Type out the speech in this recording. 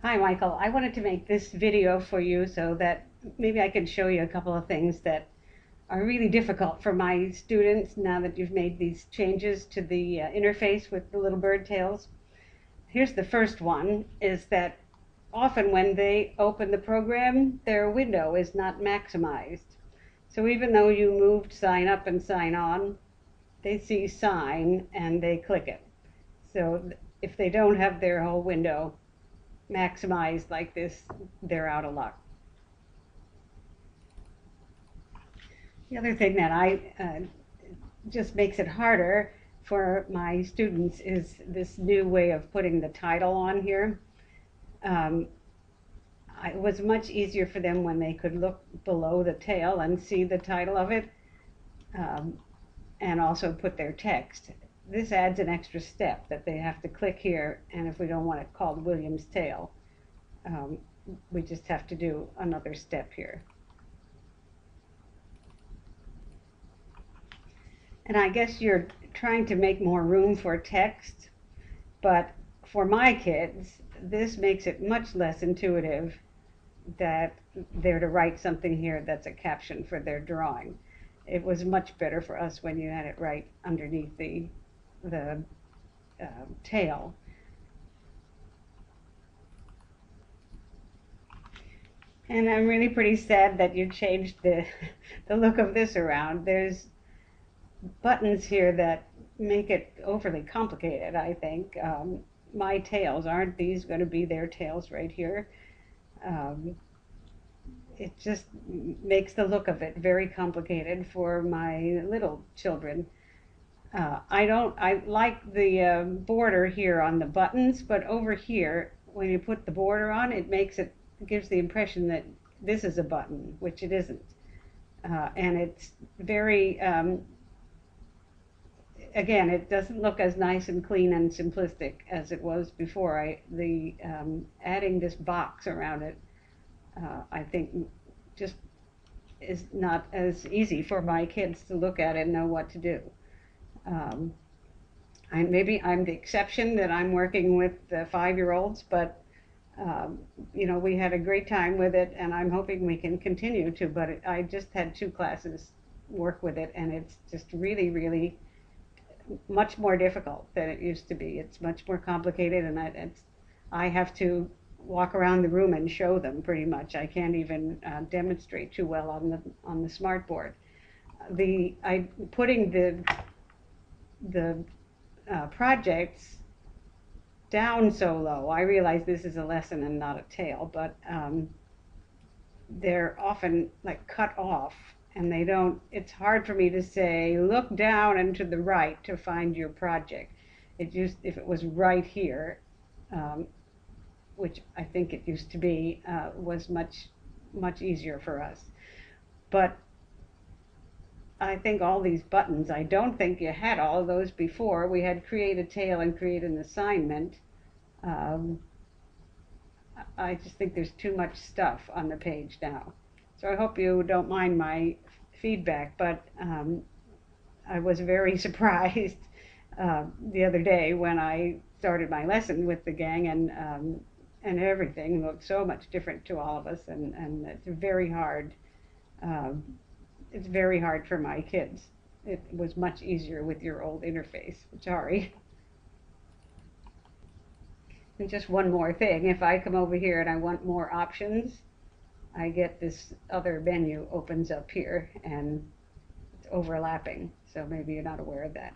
Hi, Michael. I wanted to make this video for you so that maybe I can show you a couple of things that are really difficult for my students now that you've made these changes to the interface with the little bird tails. Here's the first one, is that often when they open the program, their window is not maximized. So even though you moved sign up and sign on, they see sign and they click it. So if they don't have their whole window maximized like this, they're out of luck. The other thing that I just makes it harder for my students is this new way of putting the title on here. Um, it was much easier for them when they could look below the tail and see the title of it, um, and also put their text. This adds an extra step that they have to click here, and if we don't want it called William's tail, um, we just have to do another step here. And I guess you're trying to make more room for text, but for my kids, this makes it much less intuitive that they're to write something here that's a caption for their drawing. It was much better for us when you had it right underneath the tail. And I'm really pretty sad that you changed the look of this around. There's buttons here that make it overly complicated, I think. My tails, aren't these going to be their tails right here? Um, it just makes the look of it very complicated for my little children. I like the border here on the buttons, but over here, when you put the border on, it gives the impression that this is a button, which it isn't. And it's very, again, it doesn't look as nice and clean and simplistic as it was before. Adding this box around it, I think just is not as easy for my kids to look at and know what to do. Um, Maybe I'm the exception that I'm working with 5-year-olds, but we had a great time with it, and I'm hoping we can continue to. But I just had 2 classes work with it, and it's just really, really much more difficult than it used to be. It's much more complicated, and I have to walk around the room and show them pretty much. I can't even demonstrate too well on the smart board. Putting the projects down so low. I realize this is a lesson and not a tale, but they're often like cut off, and they don't, it's hard for me to say look down and to the right to find your project. If it was right here, um, which I think it used to be, was much easier for us. But I think all these buttons, I don't think you had all of those before. We had create a tail and create an assignment. um, I just think there's too much stuff on the page now. So I hope you don't mind my feedback, but I was very surprised the other day when I started my lesson with the gang, and everything looked so much different to all of us, and it's very hard. Um, it's very hard for my kids. It was much easier with your old interface. Sorry. And just one more thing, if I come over here and I want more options, I get this other menu opens up here, and it's overlapping, so maybe you're not aware of that.